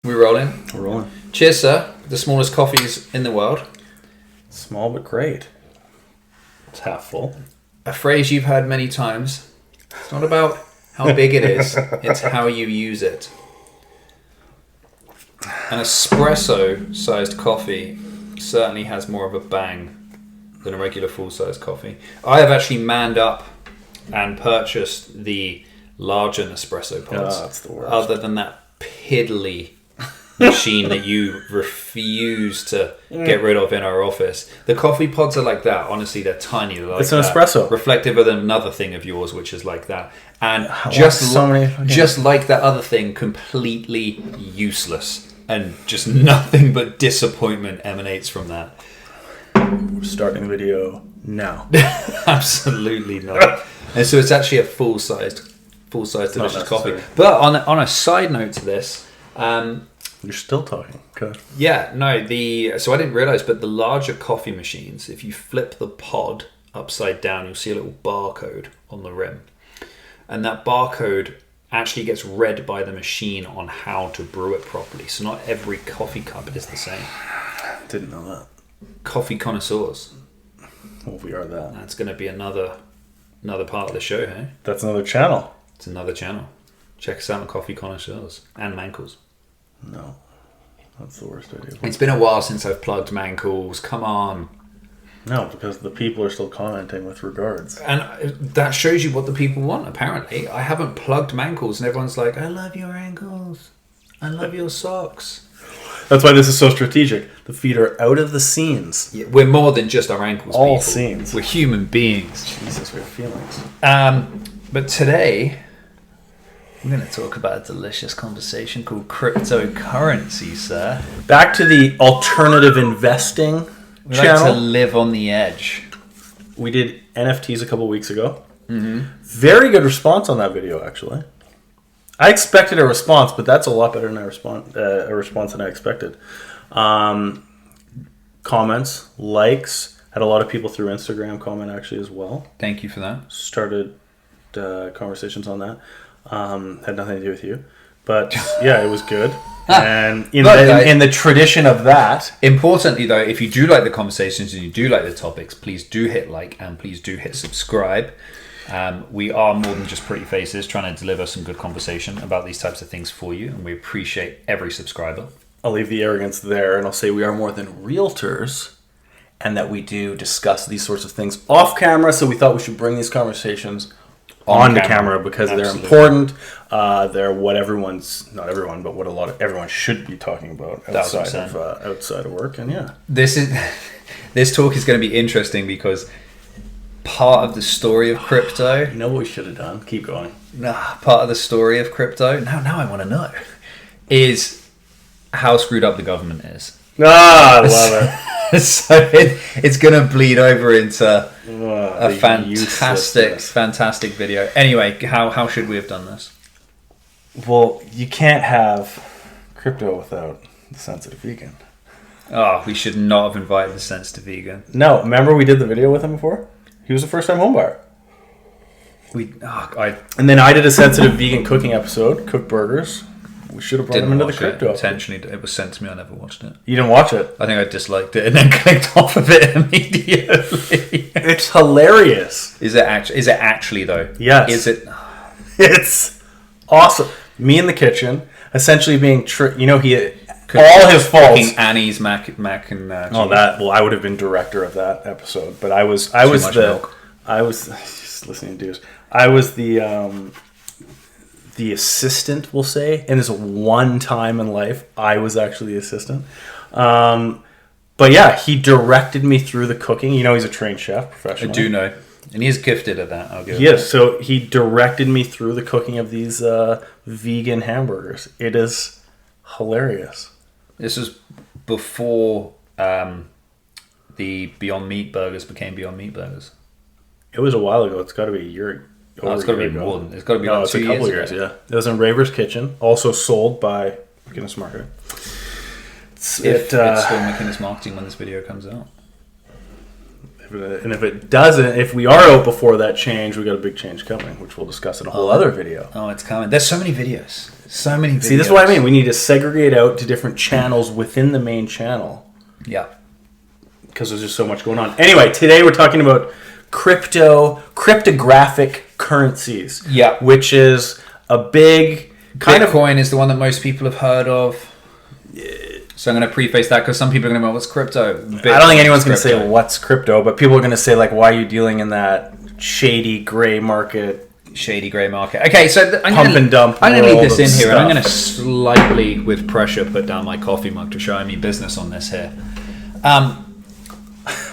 We're rolling? We're rolling. Cheers, sir. The smallest coffees in the world. Small but great. It's half full. A phrase you've heard many times. It's not about how big it is, it's how you use it. An espresso-sized coffee certainly has more of a bang than a regular full-size coffee. I have actually manned up and purchased the larger Nespresso pods. Oh, that's the worst. Other than that piddly machine that you refuse to get rid of in our office. The coffee pods are like that. Honestly, they're tiny. They're like it's an espresso. Reflective of another thing of yours, which is like that. And just like that other thing, completely useless. And just nothing but disappointment emanates from that. We're starting the video now. Absolutely not. And so it's actually a full-sized delicious coffee. But on a side note to this... You're still talking. Okay. Yeah, no, so I didn't realise, but the larger coffee machines, if you flip the pod upside down, you'll see a little barcode on the rim. And that barcode actually gets read by the machine on how to brew it properly. So not every coffee cup is the same. Didn't know that. Coffee connoisseurs. Well, we are that. That's going to be another part of the show, hey? That's another channel. It's another channel. Check us out on Coffee Connoisseurs and Mankles. No. That's the worst idea. It's been a while since I've plugged Mankles. Come on. No, because the people are still commenting with regards. And that shows you what the people want, apparently. I haven't plugged Mankles and everyone's like, I love your ankles. I love your socks. That's why this is so strategic. The feet are out of the scenes. Yeah, we're more than just our ankles, all people. scenes. We're human beings. Jesus, we have feelings. But today... I'm going to talk about a delicious conversation called Crypto Currencies, sir. Back to the alternative investing we channel. Like to live on the edge. We did NFTs a couple weeks ago. Mm-hmm. Very good response on that video, actually. I expected a response, but that's a lot better than a response than I expected. Comments, likes, had a lot of people through Instagram comment actually as well. Thank you for that. Started conversations on that. Had nothing to do with you, but yeah, it was good. And in the tradition of that, importantly though, if you do like the conversations and you do like the topics, please do hit like and please do hit subscribe. We are more than just pretty faces trying to deliver some good conversation about these types of things for you, and we appreciate every subscriber. I'll leave the arrogance there and I'll say we are more than realtors, and that we do discuss these sorts of things off camera, so we thought we should bring these conversations on the camera because they're important. They're what not everyone, but what everyone should be talking about outside of work. And yeah, this talk is going to be interesting because part of the story of crypto. You know what we should have done? Keep going. Part of the story of crypto. Now I want to know is how screwed up the government is. I love it. So it's going to bleed over into a fantastic video. Anyway, how should we have done this? Well, you can't have crypto without the sensitive vegan. Oh, we should not have invited the sensitive vegan. No, remember we did the video with him before? He was a first-time homebuyer. And then I did a sensitive vegan cooking episode, cooked burgers. We should have brought him into the crypto. Intentionally, it was sent to me. I never watched it. You didn't watch it? I think I disliked it and then clicked off of it immediately. It's hilarious. Is it actually though? Yes. Is it? It's awesome. Me in the kitchen, essentially being all his faults. Annie's mac and I would have been director of that episode, but I was just listening to dudes. I was the assistant, we'll say, and this one time in life I was actually the assistant. But yeah, he directed me through the cooking. He's a trained chef professional. I do know, and he is gifted at that. Yes, so he directed me through the cooking of these vegan hamburgers. It is hilarious. This was before the Beyond Meat burgers became Beyond Meat burgers. It was a while ago. It's got to be a year. It's got to be more than. It's got to be like 2 years. A couple years, yeah. It was in Raver's Kitchen, also sold by McInnes Marketing. It's still McInnes Marketing when this video comes out. If And if it doesn't, if we are out before that change, we got a big change coming, which we'll discuss in a whole other video. Oh, it's coming. There's so many videos. So many videos. See, this is what I mean. We need to segregate out to different channels within the main channel. Yeah. Because there's just so much going on. Anyway, today we're talking about cryptographic currencies. Yeah. Which is a big Bitcoin is the one that most people have heard of. So I'm going to preface that because some people are going to go, what's crypto? I don't think anyone's going to say what's crypto, but people are going to say, like, why are you dealing in that shady gray market? Okay, so I'm going to leave this in here, and I'm going to slightly, with pressure, put down my coffee mug to show me business on this here.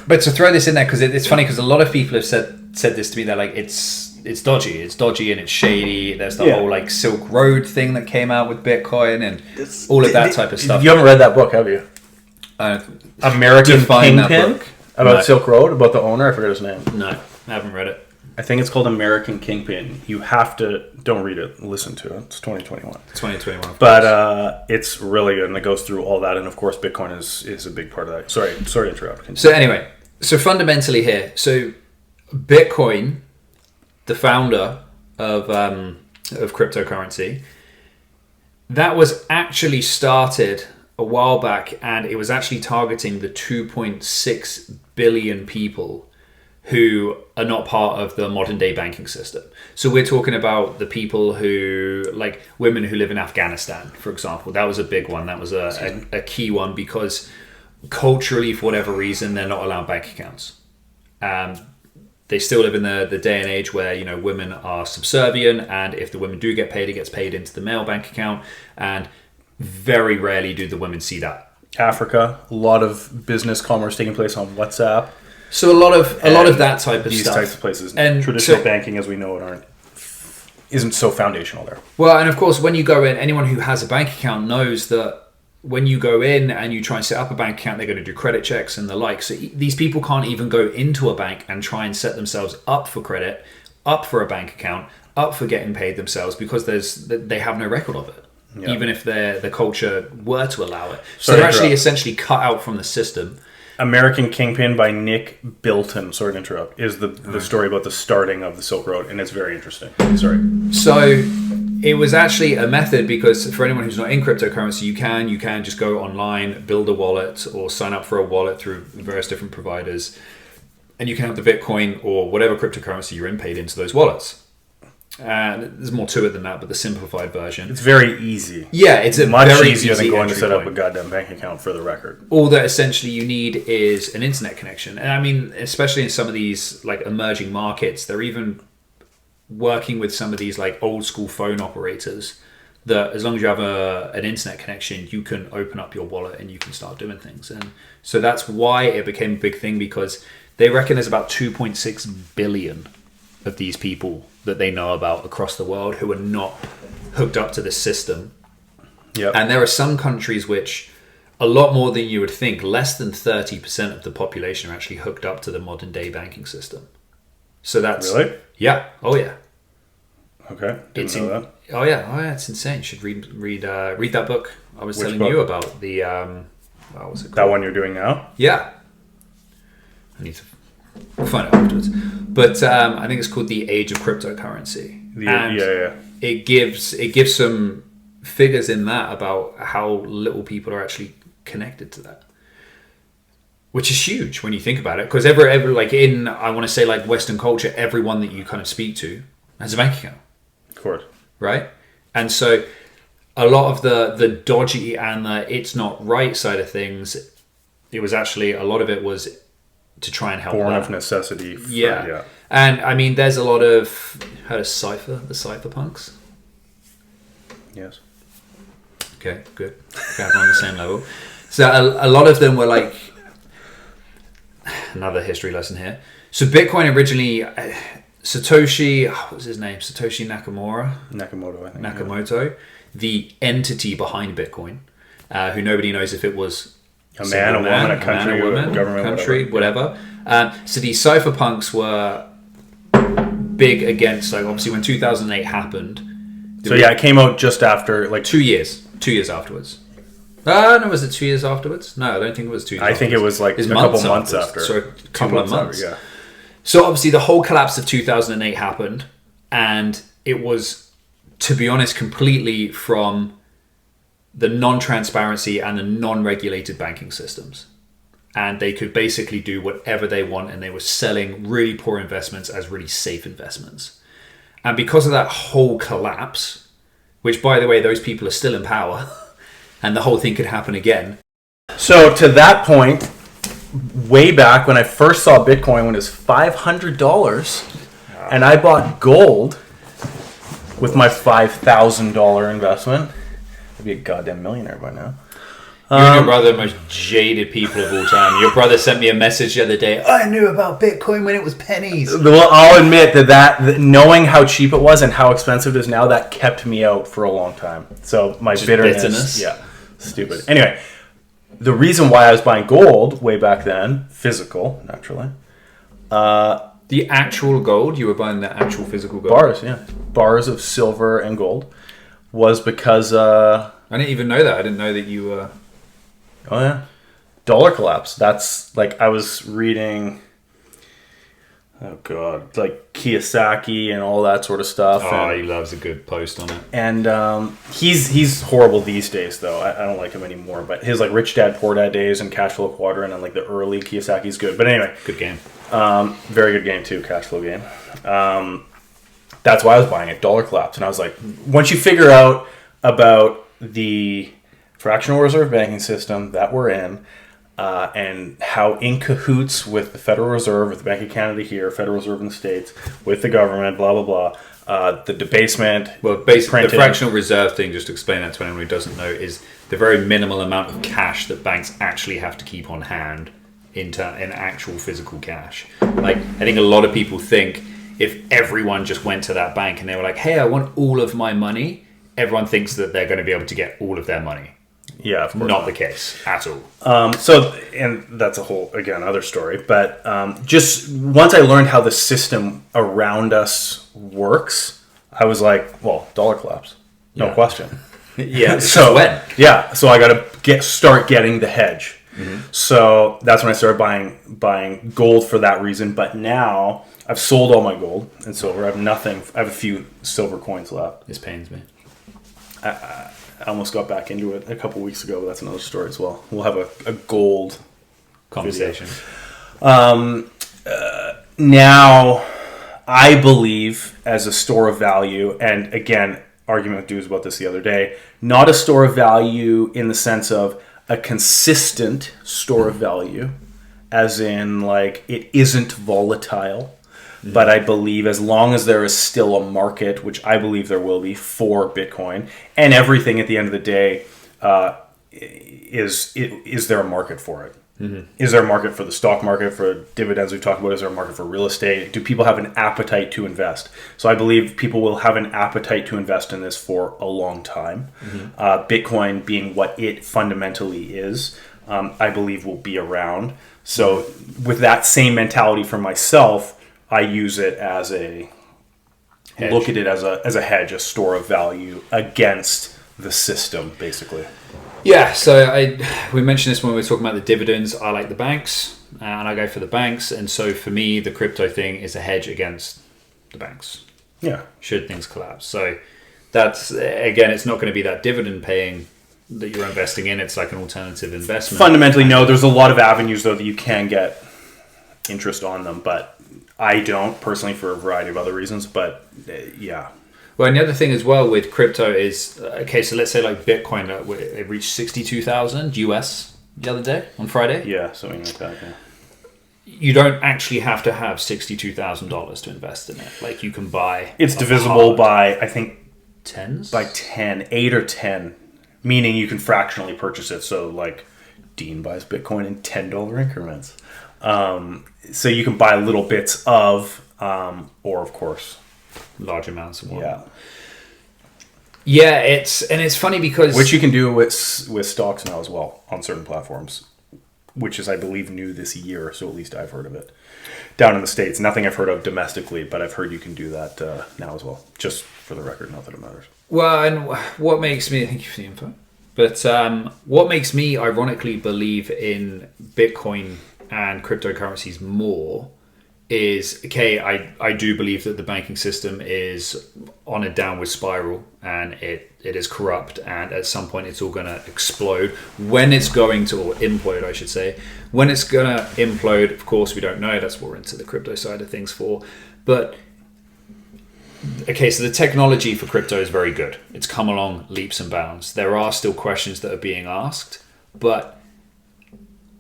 But to throw this in there, because it's funny, because a lot of people have said this to me. They're like, it's dodgy and it's shady. There's the whole like Silk Road thing that came out with Bitcoin and all of that type of stuff. You haven't read that book, have you? American Kingpin about Silk Road, about the owner. I forget his name. No, I haven't read it. I think it's called American Kingpin. You have to, don't read it, listen to it. It's 2021. It's 2021. But it's really good, and it goes through all that. And of course, Bitcoin is a big part of that. Sorry to interrupt. Continue. So anyway, so fundamentally here, so Bitcoin, the founder of cryptocurrency, that was actually started a while back, and it was actually targeting the 2.6 billion people who are not part of the modern day banking system. So we're talking about the people who, like women who live in Afghanistan, for example. That was a big one. That was a key one because culturally, for whatever reason, they're not allowed bank accounts. They still live in the day and age where, you know, women are subservient, and if the women do get paid, it gets paid into the male bank account, and very rarely do the women see that. Africa, a lot of business commerce taking place on WhatsApp. So a lot of that type of these stuff. These types of places, and traditional banking as we know it isn't so foundational there. Well, and of course, when you go in, anyone who has a bank account knows that when you go in and you try and set up a bank account, they're going to do credit checks and the like. So these people can't even go into a bank and try and set themselves up for credit, up for a bank account, up for getting paid themselves, because they have no record of it, even if the culture were to allow it. So they're actually essentially cut out from the system. American Kingpin by Nick Bilton, sorry to interrupt, is the story about the starting of the Silk Road, and it's very interesting. Sorry. So it was actually a method, because for anyone who's not in cryptocurrency, you can just go online, build a wallet, or sign up for a wallet through various different providers, and you can have the Bitcoin or whatever cryptocurrency you're in paid into those wallets. And there's more to it than that, but the simplified version. It's very easy. Yeah, it's much easier than going to set up a goddamn bank account, for the record. All that essentially you need is an internet connection. And I mean, especially in some of these like emerging markets, they're even working with some of these like old school phone operators that as long as you have an internet connection, you can open up your wallet and you can start doing things. And so that's why it became a big thing, because they reckon there's about 2.6 billion of these people that they know about across the world who are not hooked up to the system. Yep. And there are some countries which, a lot more than you would think, less than 30% of the population are actually hooked up to the modern day banking system. So that's... Really? Yeah. Oh, yeah. Okay. Didn't know that. Oh, yeah. It's insane. You should read that book I was telling you about. The... what was it called? That one you're doing now? Yeah. I need to... We'll find out afterwards. But I think it's called The Age of Cryptocurrency. It gives some figures in that about how little people are actually connected to that, which is huge when you think about it. Because every like in, I want to say, like Western culture, everyone that you kind of speak to has a bank account. Of course. Right? And so a lot of the dodgy and the it's not right side of things, it was actually, a lot of it was to try and help. Born of necessity. Yeah. And I mean, there's a lot of, heard of the cypherpunks? Yes. Okay, good. Okay, I'm on the same level. So a lot of them were like, another history lesson here. So Bitcoin originally, Satoshi, what was his name? Satoshi Nakamoto, I think. Nakamoto, the entity behind Bitcoin, who nobody knows if it was a man, a woman, a country, a woman, government, country, whatever. So these cypherpunks were big against, like, obviously when 2008 happened. So it came out just after, like 2 years afterwards. No, was it 2 years afterwards? No, I don't think it was 2 years I think it was like a couple months after. So a couple of months. After, yeah. So obviously the whole collapse of 2008 happened, and it was, to be honest, completely from the non-transparency and the non-regulated banking systems. And they could basically do whatever they want, and they were selling really poor investments as really safe investments. And because of that whole collapse, which, by the way, those people are still in power, and the whole thing could happen again. So to that point, way back when I first saw Bitcoin when it was $500, and I bought gold with my $5,000 investment, I'd be a goddamn millionaire by now. You and your brother are the most jaded people of all time. Your brother sent me a message the other day. I knew about Bitcoin when it was pennies. Well, I'll admit that knowing how cheap it was and how expensive it is now, that kept me out for a long time. So my bitterness. Yeah, stupid. Anyway, the reason why I was buying gold way back then, physical, naturally. The actual gold? You were buying the actual physical gold? Bars, yeah. Bars of silver and gold. Was because... I didn't even know that. I didn't know that you were... Oh, yeah. Dollar collapse. That's like I was reading, oh, God, like Kiyosaki and all that sort of stuff. Oh, he loves a good post on it. And he's horrible these days, though. I don't like him anymore. But his like Rich Dad, Poor Dad days and Cash Flow Quadrant and like the early Kiyosaki's good. But anyway. Good game. Very good game, too. Cash flow game. That's why I was buying it. Dollar collapse. And I was like, once you figure out about the fractional reserve banking system that we're in, and how in cahoots with the Federal Reserve, with the Bank of Canada here, Federal Reserve in the States, with the government, blah, blah, blah, the debasement. Well, basically, the fractional reserve thing, just to explain that to anyone who doesn't know, is the very minimal amount of cash that banks actually have to keep on hand in actual physical cash. Like, I think a lot of people think if everyone just went to that bank and they were like, hey, I want all of my money, everyone thinks that they're going to be able to get all of their money. Yeah, of course. Not the case at all. And that's a whole, again, other story. But just once I learned how the system around us works, I was like, well, dollar collapse. No question. Yeah. So I got to start getting the hedge. Mm-hmm. So that's when I started buying gold for that reason. But now I've sold all my gold and silver. I have nothing. I have a few silver coins left. This pains me. I almost got back into it a couple weeks ago, but that's another story as well. We'll have a gold conversation. Now, I believe as a store of value, and again, argument with dudes about this the other day, not a store of value in the sense of a consistent store of value, as in like it isn't volatile. But I believe as long as there is still a market, which I believe there will be, for Bitcoin, and everything at the end of the day, is there a market for it? Mm-hmm. Is there a market for the stock market, for dividends we've talked about? Is there a market for real estate? Do people have an appetite to invest? So I believe people will have an appetite to invest in this for a long time. Mm-hmm. Bitcoin being what it fundamentally is, I believe will be around. So with that same mentality for myself, I use it as a hedge. Look at it as a hedge, a store of value against the system, basically. Yeah, so we mentioned this when we were talking about the dividends. I like the banks, and I go for the banks. And so for me, the crypto thing is a hedge against the banks. Yeah. Should things collapse. So that's, again, it's not going to be that dividend paying that you're investing in. It's like an alternative investment. Fundamentally, no. There's a lot of avenues, though, that you can get interest on them, but I don't personally for a variety of other reasons, but yeah. Well, and the other thing as well with crypto is, okay, so let's say like Bitcoin, it reached 62,000 US the other day on Friday. Yeah, something like that, yeah. You don't actually have to have $62,000 to invest in it. Like you can buy... It's divisible by, I think... Tens? By 10, 8 or 10, meaning you can fractionally purchase it. So like Dean buys Bitcoin in $10 increments. So you can buy little bits of, or of course, large amounts of one. Yeah. Yeah, it's funny because which you can do with stocks now as well on certain platforms, which is I believe new this year. So at least I've heard of it down in the States. Nothing I've heard of domestically, but I've heard you can do that now as well. Just for the record, not that it matters. Well, and what makes me thank you for the info. But what makes me ironically believe in Bitcoin and cryptocurrencies more is, okay, I do believe that the banking system is on a downward spiral and it is corrupt, and at some point it's all going to explode. When it's going to, or implode I should say, when it's going to implode, of course we don't know, that's what we're into the crypto side of things for. But okay, so the technology for crypto is very good. It's come along leaps and bounds. There are still questions that are being asked, but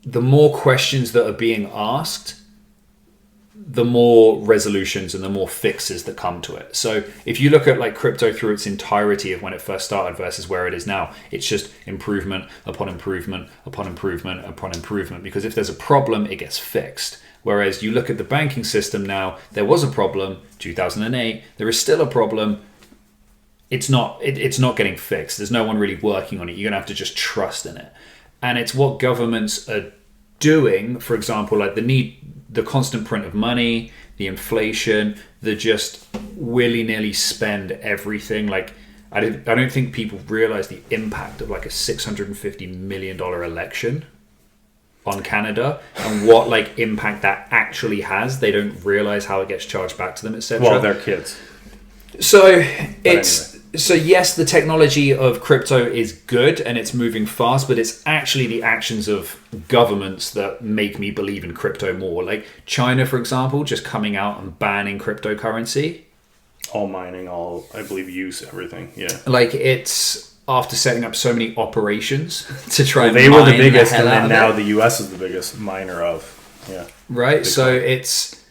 the more questions that are being asked, the more resolutions and the more fixes that come to it. So if you look at like crypto through its entirety of when it first started versus where it is now, it's just improvement upon improvement upon improvement upon improvement, because if there's a problem, it gets fixed. Whereas you look at the banking system now, there was a problem, 2008, there is still a problem. It's not getting fixed. There's no one really working on it. You're going to have to just trust in it. And it's what governments are doing, for example, like the constant print of money, the inflation, the just willy-nilly spend everything. Like I don't think people realize the impact of like a $650 million election on Canada and what like impact that actually has. They don't realize how it gets charged back to them, etc. Well, they're kids. So so yes, the technology of crypto is good and it's moving fast, but it's actually the actions of governments that make me believe in crypto more. Like China, for example, just coming out and banning cryptocurrency. All mining, all, I believe, use everything. Yeah. Like it's after setting up so many operations to try and they mine were the biggest, and then now it. the US is the biggest miner of. Yeah. Right. Bitcoin. So it's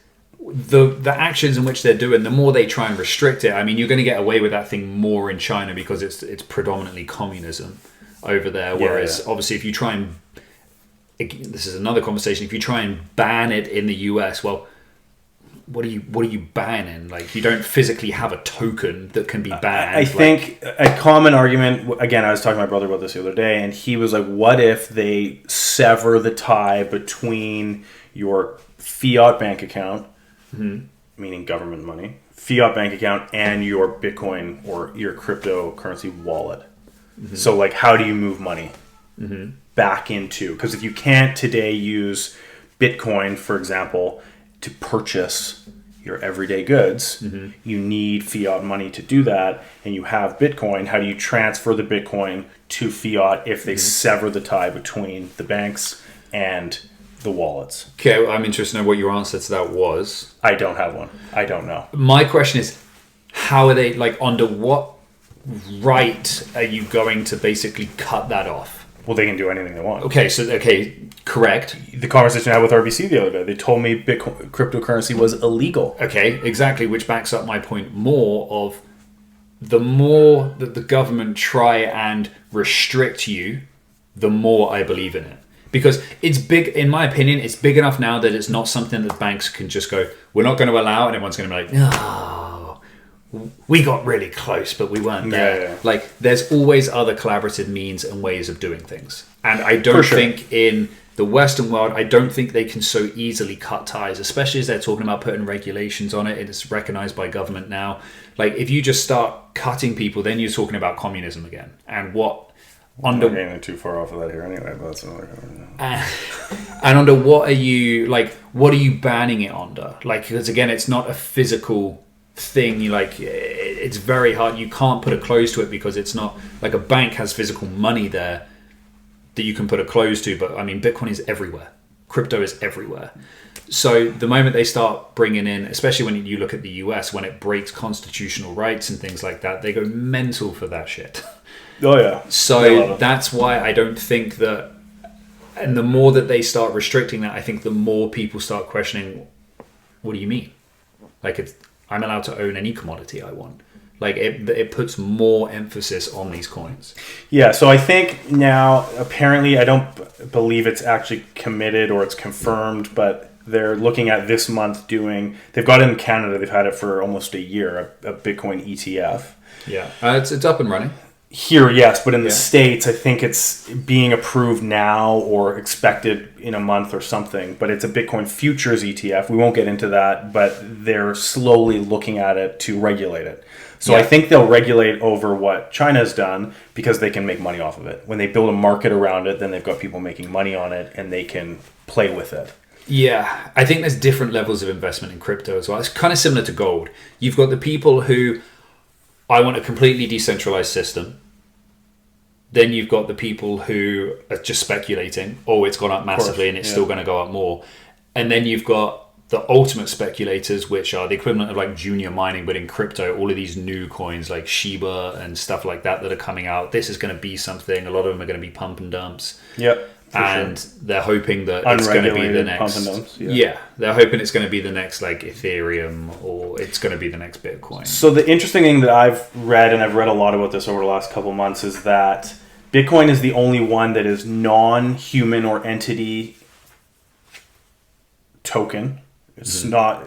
the actions in which they're doing, the more they try and restrict it. I mean, you're going to get away with that thing more in China because it's predominantly communism over there. Whereas obviously if you try and, this is another conversation, if you try and ban it in the US, well, what are you banning? Like you don't physically have a token that can be banned. I think a common argument, again, I was talking to my brother about this the other day, and he was like, what if they sever the tie between your fiat bank account, meaning government money, fiat bank account, and your Bitcoin or your cryptocurrency wallet? So like, how do you move money back into, because if you can't today use Bitcoin, for example, to purchase your everyday goods, you need fiat money to do that, and you have Bitcoin. How do you transfer the Bitcoin to fiat if they sever the tie between the banks and the wallets? Okay, well, I'm interested in what your answer to that was. I don't have one. I don't know. My question is, how are they, like, under what right are you going to basically cut that off? Well, they can do anything they want. Okay, correct. The conversation I had with RBC the other day, they told me Bitcoin cryptocurrency was illegal. Okay, exactly, which backs up my point more of the more that the government try and restrict you, the more I believe in it. Because it's big, in my opinion, it's big enough now that it's not something that banks can just go, we're not going to allow it, and everyone's going to be like, no, we got really close, but we weren't there. Yeah. Like, there's always other collaborative means and ways of doing things. And I don't think in the Western world, I don't think they can so easily cut ties, especially as they're talking about putting regulations on it. It's recognized by government now. Like, if you just start cutting people, then you're talking about communism again. And what... I'm not getting too far off of that here anyway, but that's another and under what are you, like, what are you banning it under? Like, because again, it's not a physical thing. You like, it's very hard. You can't put a close to it because it's not like a bank has physical money there that you can put a close to. But I mean, Bitcoin is everywhere. Crypto is everywhere. So the moment they start bringing in, especially when you look at the US, when it breaks constitutional rights and things like that, they go mental for that shit. Oh, yeah. So that's why I don't think that... And the more that they start restricting that, I think the more people start questioning, what do you mean? Like, I'm allowed to own any commodity I want. Like, it puts more emphasis on these coins. Yeah, so I think now, apparently, I don't believe it's actually committed or it's confirmed, but they're looking at this month doing... They've got it in Canada. They've had it for almost a year, a Bitcoin ETF. Yeah, it's up and running. Here, yes, but in the States, I think it's being approved now or expected in a month or something. But it's a Bitcoin futures ETF. We won't get into that, but they're slowly looking at it to regulate it. So I think they'll regulate over what China's done because they can make money off of it. When they build a market around it, then they've got people making money on it and they can play with it. Yeah, I think there's different levels of investment in crypto as well. It's kind of similar to gold. You've got the people who, I want a completely decentralized system. Then you've got the people who are just speculating, oh, it's gone up massively and it's still going to go up more. And then you've got the ultimate speculators, which are the equivalent of like junior mining, but in crypto, all of these new coins like Shiba and stuff like that are coming out. This is going to be something. A lot of them are going to be pump and dumps. Yep. And they're hoping that it's going to be the next. Pump and dumps, they're hoping it's going to be the next like Ethereum, or it's going to be the next Bitcoin. So the interesting thing that I've read, and I've read a lot about this over the last couple of months, is that Bitcoin is the only one that is non-human or entity token. It's not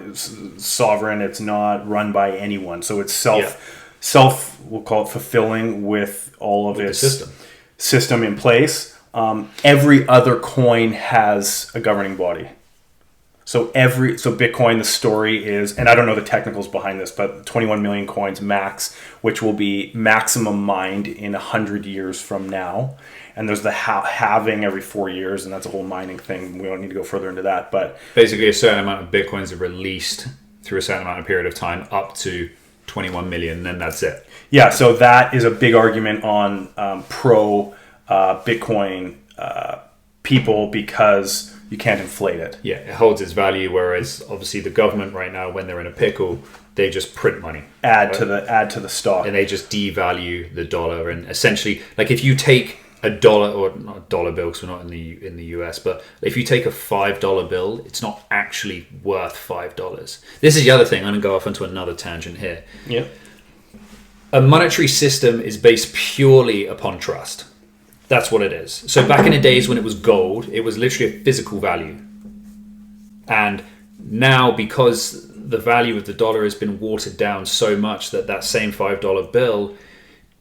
sovereign. It's not run by anyone. So it's self. We'll call it fulfilling with all of its system in place. Every other coin has a governing body. So Bitcoin, the story is, and I don't know the technicals behind this, but 21 million coins max, which will be maximum mined in 100 years from now. And there's the halving every 4 years, and that's a whole mining thing. We don't need to go further into that, but basically a certain amount of Bitcoins are released through a certain amount of period of time, up to 21 million, and then that's it. Yeah, so that is a big argument on pro Bitcoin people, because you can't inflate it. Yeah, it holds its value, whereas obviously the government right now, when they're in a pickle, they just print money. Add to the stock. And they just devalue the dollar. And essentially, like if you take a dollar, or not a dollar bill because we're not in the US, but if you take a $5 bill, it's not actually worth $5. This is the other thing. I'm going to go off onto another tangent here. Yeah. A monetary system is based purely upon trust. That's what it is. So back in the days when it was gold, it was literally a physical value. And now, because the value of the dollar has been watered down so much that same $5 bill,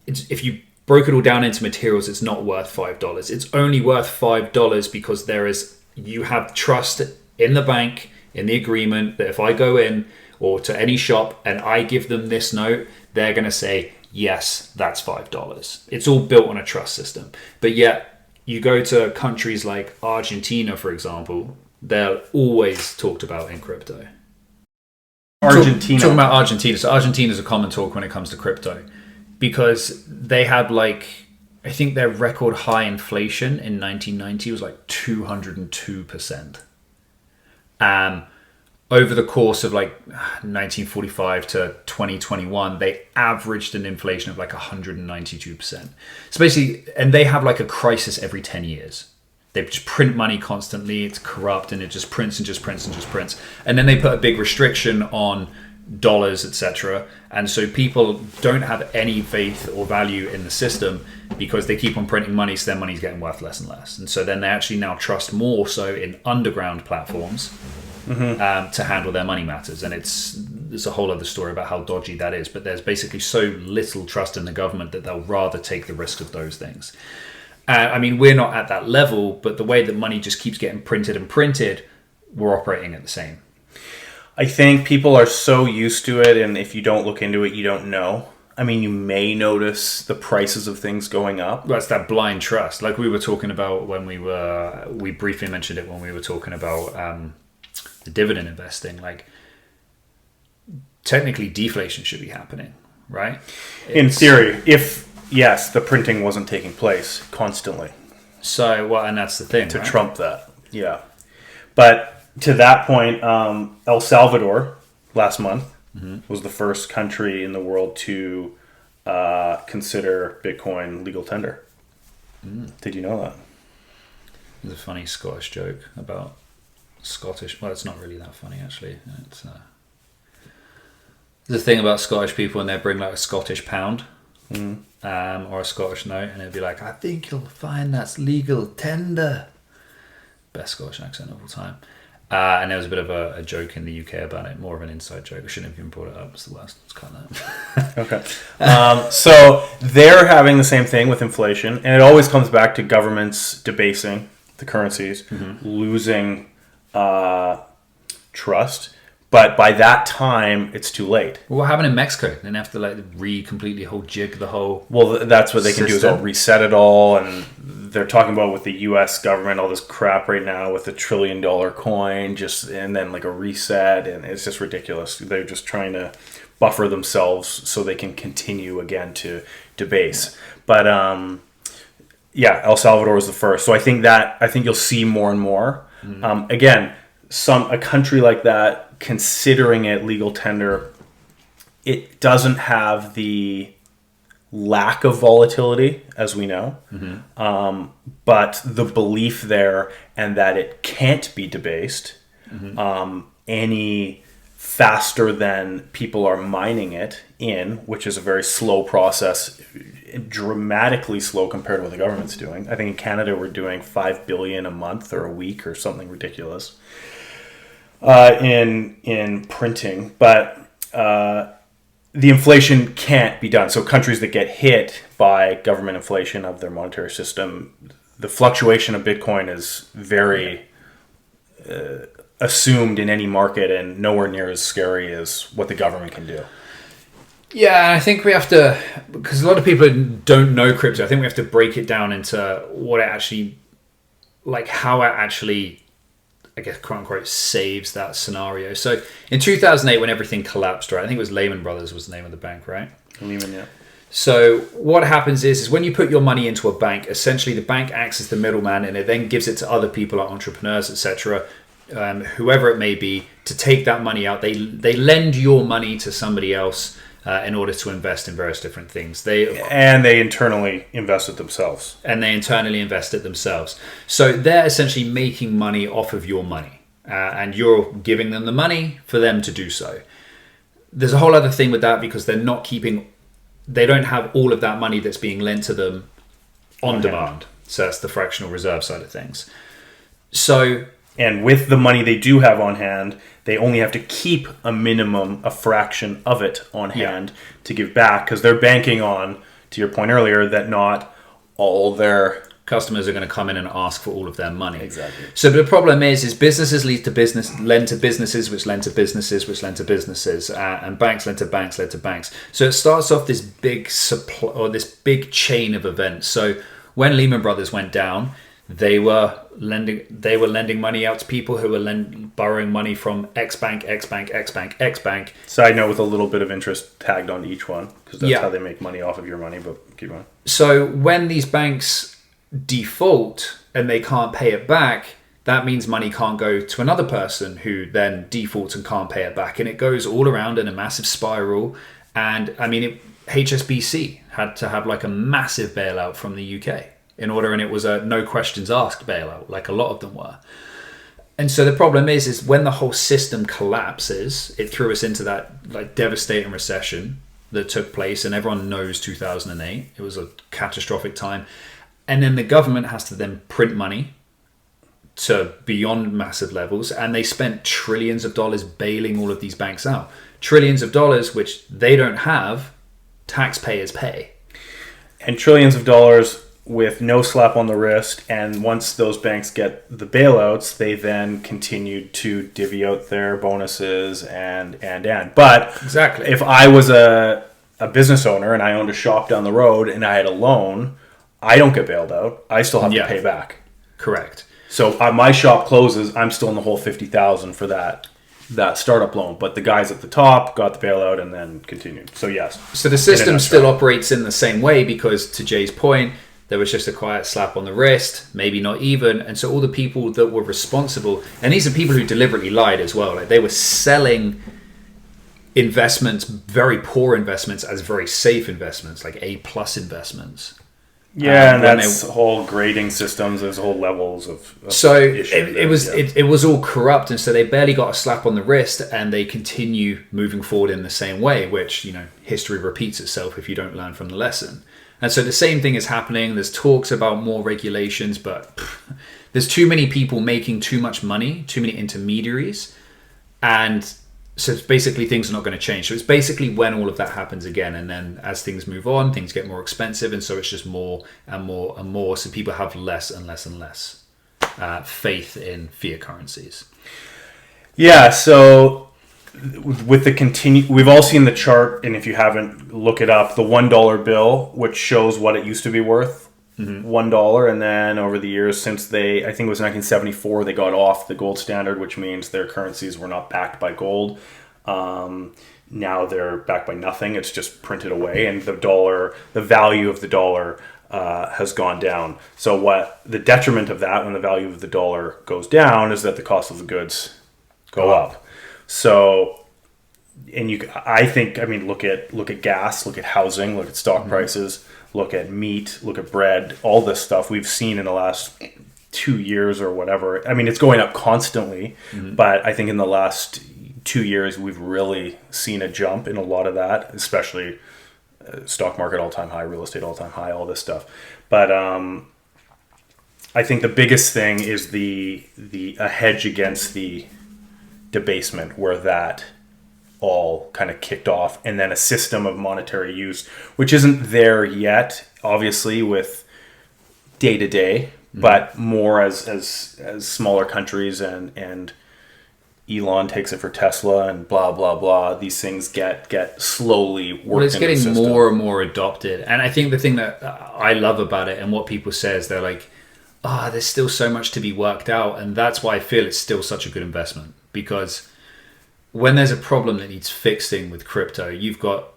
if you broke it all down into materials, it's not worth $5. It's only worth $5 because you have trust in the bank, in the agreement, that if I go in or to any shop and I give them this note, they're going to say, yes, that's $5. It's all built on a trust system. But yet, you go to countries like Argentina, for example, they're always talked about in crypto. Talking about Argentina. So Argentina is a common talk when it comes to crypto, because they had I think their record high inflation in 1990 was 202%. Over the course of 1945 to 2021, they averaged an inflation of 192%. So basically, and they have a crisis every 10 years. They just print money constantly. It's corrupt, and it just prints and just prints and just prints. And then they put a big restriction on dollars, etc. And so people don't have any faith or value in the system because they keep on printing money, so their money's getting worth less and less. And so then they actually now trust more so in underground platforms to handle their money matters. And there's a whole other story about how dodgy that is. But there's basically so little trust in the government that they'll rather take the risk of those things. I mean, we're not at that level, but the way that money just keeps getting printed and printed, we're operating at the same. I think people are so used to it, and if you don't look into it, you don't know. I mean, you may notice the prices of things going up. Well, it's that blind trust. Like we were talking about when we briefly mentioned it when we were talking about the dividend investing. Technically, deflation should be happening, right? In theory, if, yes, the printing wasn't taking place constantly. So, well, and that's the thing, to trump that, yeah. But to that point, El Salvador last month was the first country in the world to consider Bitcoin legal tender. Did you know that? There's a funny Scottish joke about Scottish. Well, it's not really that funny, actually. It's there's a thing about Scottish people, and they bring a Scottish pound or a Scottish note, and it'd be like, I think you'll find that's legal tender. Best Scottish accent of all time. And there was a bit of a joke in the UK about it, more of an inside joke. I shouldn't have even brought it up. It's the worst. Let's cut that. Okay. So they're having the same thing with inflation, and it always comes back to governments debasing the currencies, losing trust. But by that time, it's too late. Well, what happened in Mexico? Then they have to completely whole jig the whole. Well, that's what they can do is reset it all, and they're talking about with the U.S. government all this crap right now with the $1 trillion coin, and then like a reset, and it's just ridiculous. They're just trying to buffer themselves so they can continue again to debase. But El Salvador was the first, so I think you'll see more and more. Again, a country like that, considering it legal tender, it doesn't have the lack of volatility, as we know, but the belief there and that it can't be debased any faster than people are mining it in, which is a very slow process, dramatically slow compared to what the government's doing. I think in Canada we're doing $5 billion a month or a week or something ridiculous in printing, but the inflation can't be done. So countries that get hit by government inflation of their monetary system, the fluctuation of Bitcoin is very assumed in any market and nowhere near as scary as what the government can do. Yeah, and I think we have to, because a lot of people don't know crypto, I think we have to break it down into what it actually, like how it actually, I guess, quote unquote, saves that scenario. So in 2008, when everything collapsed, right? I think it was Lehman Brothers was the name of the bank, right? Lehman, yeah. So what happens is when you put your money into a bank, essentially the bank acts as the middleman, and it then gives it to other people, like entrepreneurs, etc., whoever it may be, to take that money out. They lend your money to somebody else in order to invest in various different things. They internally invest it themselves. So they're essentially making money off of your money, and you're giving them the money for them to do so. There's a whole other thing with that because they don't have all of that money that's being lent to them on demand. So that's the fractional reserve side of things. And with the money they do have on hand, they only have to keep a fraction of it on hand to give back, because they're banking on, to your point earlier, that not all their customers are going to come in and ask for all of their money. Exactly. So the problem is businesses lend to businesses, which lend to businesses, which lend to businesses, and banks lend to banks, lend to banks. So it starts off this big supply, or this big chain of events. So when Lehman Brothers went down, they were lending money out to people who were borrowing money from X bank, X bank, X bank, X bank. Side note, with a little bit of interest tagged on each one, because that's how they make money off of your money. But keep going. So when these banks default and they can't pay it back, that means money can't go to another person who then defaults and can't pay it back, and it goes all around in a massive spiral. And I mean, HSBC had to have like a massive bailout from the UK in order, and it was a no questions asked bailout, like a lot of them were. And so the problem is when the whole system collapses, it threw us into that like devastating recession that took place, and everyone knows 2008. It was a catastrophic time. And then the government has to then print money to beyond massive levels, and they spent trillions of dollars bailing all of these banks out. Trillions of dollars, which they don't have, taxpayers pay. And trillions of dollars with no slap on the wrist, and once those banks get the bailouts, they then continue to divvy out their bonuses and. But exactly, if I was a business owner and I owned a shop down the road and I had a loan, I don't get bailed out. I still have to pay back. Correct. So my shop closes, I'm still in the whole $50,000 for that startup loan, but the guys at the top got the bailout and then continued. So yes. So the system still operates in the same way, because to Jay's point, there was just a quiet slap on the wrist, maybe not even. And so all the people that were responsible, and these are people who deliberately lied as well, like they were selling investments, very poor investments, as very safe investments, like A+ investments. Yeah, and that's whole grading systems. There's whole levels of so it was all corrupt, and so they barely got a slap on the wrist, and they continue moving forward in the same way, which, you know, history repeats itself if you don't learn from the lesson. And so the same thing is happening. There's talks about more regulations, but there's too many people making too much money, too many intermediaries, and so it's basically things are not going to change. So it's basically when all of that happens again, and then as things move on, things get more expensive, and so it's just more and more and more. So people have less and less and less faith in fiat currencies. Yeah. So with the we've all seen the chart, and if you haven't, look it up. The $1 bill, which shows what it used to be worth. $1, and then over the years since I think it was 1974, they got off the gold standard, which means their currencies were not backed by gold. Now they're backed by nothing. It's just printed away, and the value of the dollar has gone down. So what the detriment of that, when the value of the dollar goes down, is that the cost of the goods go up. So, and I mean, look at gas, look at housing, look at stock prices. Look at meat, look at bread, all this stuff we've seen in the last 2 years or whatever. I mean, it's going up constantly, but I think in the last 2 years, we've really seen a jump in a lot of that, especially stock market all-time high, real estate all-time high, all this stuff. But I think the biggest thing is a hedge against the debasement, where that all kind of kicked off, and then a system of monetary use, which isn't there yet, obviously, with day to day, but more as smaller countries and Elon takes it for Tesla and blah blah blah. These things get slowly worked. Well, it's getting more and more adopted, and I think the thing that I love about it, and what people say, is they're like, there's still so much to be worked out, and that's why I feel it's still such a good investment, because when there's a problem that needs fixing with crypto, you've got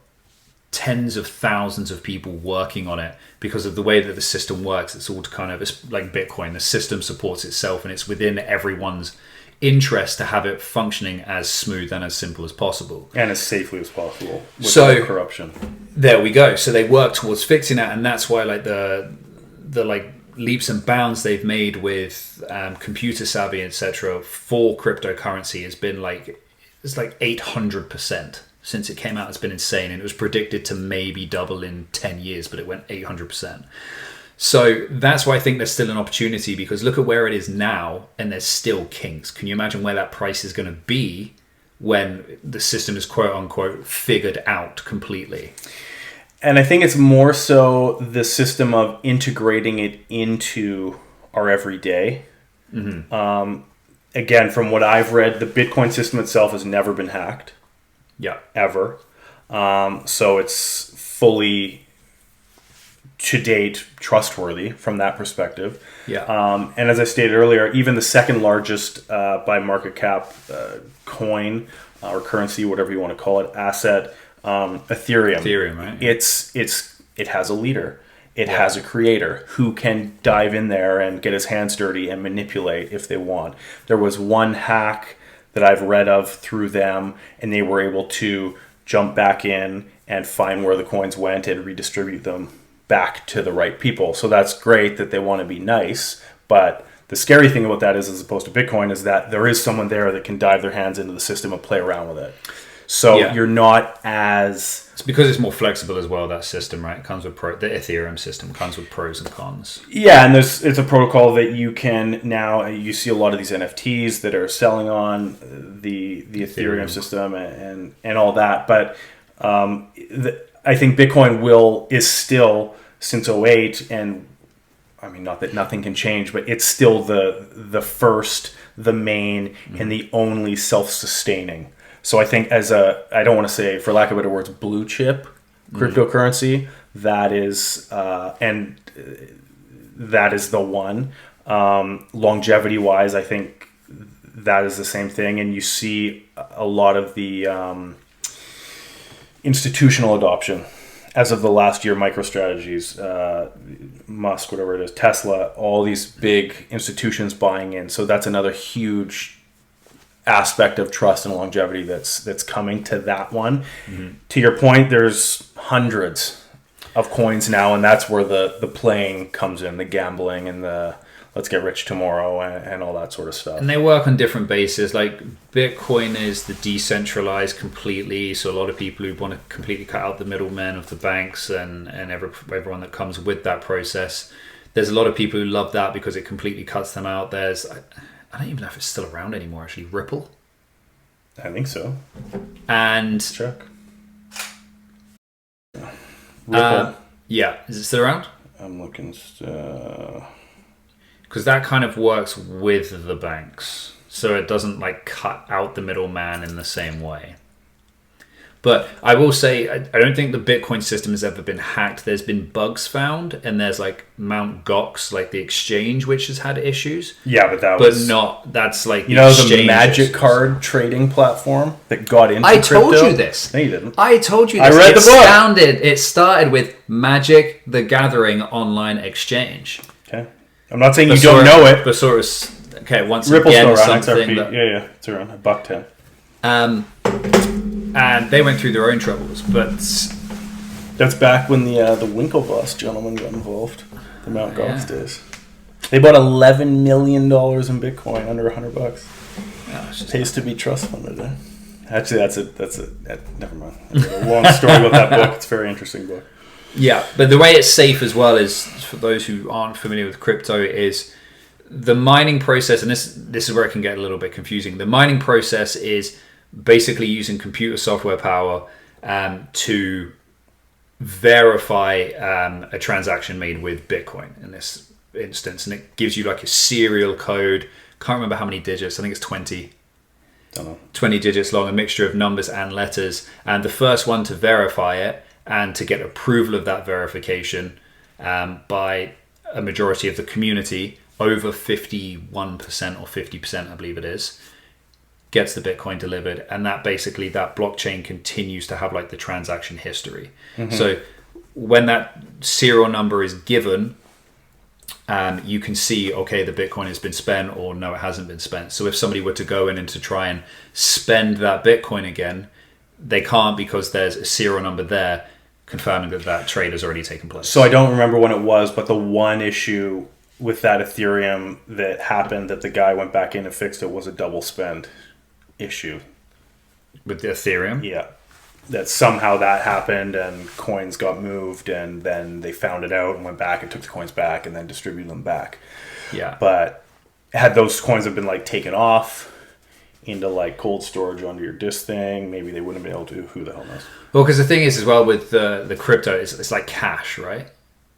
tens of thousands of people working on it because of the way that the system works. It's all it's like Bitcoin. The system supports itself, and it's within everyone's interest to have it functioning as smooth and as simple as possible. And as safely as possible without corruption. There we go. So they work towards fixing that, and that's why like the leaps and bounds they've made with computer savvy, etc., for cryptocurrency has been it's like 800% since it came out. It's been insane, and it was predicted to maybe double in 10 years, but it went 800%. So that's why I think there's still an opportunity, because look at where it is now, and there's still kinks. Can you imagine where that price is going to be when the system is quote unquote figured out completely? And I think it's more so the system of integrating it into our everyday. Again, from what I've read, the Bitcoin system itself has never been hacked. Yeah. Ever. So it's fully, to date, trustworthy from that perspective. Yeah. And as I stated earlier, even the second largest by market cap coin or currency, whatever you want to call it, asset, Ethereum. Ethereum, right? It has a leader. It has a creator who can dive in there and get his hands dirty and manipulate if they want. There was one hack that I've read of through them, and they were able to jump back in and find where the coins went and redistribute them back to the right people. So that's great that they want to be nice, but the scary thing about that is, as opposed to Bitcoin, is that there is someone there that can dive their hands into the system and play around with it. So you're not as... It's because it's more flexible as well, that system, right? It comes with the Ethereum system comes with pros and cons. Yeah, and it's a protocol that you can now... You see a lot of these NFTs that are selling on the Ethereum system and all that. But I think Bitcoin is still, since '08, and I mean, not that nothing can change, but it's still the first, the main, and the only self-sustaining. So I think I don't want to say, for lack of better words, blue chip cryptocurrency, that is the one. Longevity wise, I think that is the same thing. And you see a lot of the institutional adoption as of the last year. MicroStrategies, Musk, whatever it is, Tesla, all these big institutions buying in. So that's another huge aspect of trust and longevity that's coming to that one. To your point, there's hundreds of coins now, and that's where the playing comes in, the gambling and the let's get rich tomorrow and all that sort of stuff. And they work on different bases. Like Bitcoin is the decentralized completely, so a lot of people who want to completely cut out the middlemen of the banks and everyone that comes with that process, There's a lot of people who love that because it completely cuts them out. There's, I don't even know if it's still around anymore, actually, Ripple. I think so. And check. Ripple. Yeah, is it still around? I'm looking. Because that kind of works with the banks, so it doesn't like cut out the middleman in the same way. But I will say, I don't think the Bitcoin system has ever been hacked. There's been bugs found, and there's like Mt. Gox, like the exchange, which has had issues. Yeah, but that's like the magic card trading platform that got into I crypto? told you this. No, you didn't. I told you this. I read the book. It started with Magic the Gathering online exchange. Okay. I'm not saying you don't know it. But sort of, okay, once Ripple's again, still around. something XRP. Yeah, it's around $1.10. And they went through their own troubles, but that's back when the Winklevoss gentleman got involved. The Mt. Gox days. They bought $11 million in Bitcoin under $100. Pays to be trust funded. Eh? Actually, never mind. A long story about that book. It's a very interesting book. Yeah, but the way it's safe as well is, for those who aren't familiar with crypto, is the mining process, and this is where it can get a little bit confusing. The mining process is basically using computer software power to verify a transaction made with Bitcoin in this instance, and it gives you like a serial code. Can't remember how many digits. I think it's 20. Don't know. 20 digits long, a mixture of numbers and letters, and the first one to verify it and to get approval of that verification by a majority of the community, over 51% or 50%, I believe it is, gets the Bitcoin delivered, and that basically that blockchain continues to have like the transaction history. So when that serial number is given, you can see, okay, the Bitcoin has been spent, or no, it hasn't been spent. So if somebody were to go in and to try and spend that Bitcoin again, they can't, because there's a serial number there confirming that trade has already taken place. So I don't remember when it was, but the one issue with that Ethereum that happened that the guy went back in and fixed it was a double spend issue. With the Ethereum? Yeah. That somehow that happened and coins got moved, and then they found it out and went back and took the coins back and then distributed them back. Yeah. But had those coins have been like taken off into like cold storage under your disk thing, maybe they wouldn't have been able to. Who the hell knows? Well, because the thing is as well with the crypto, it's like cash, right?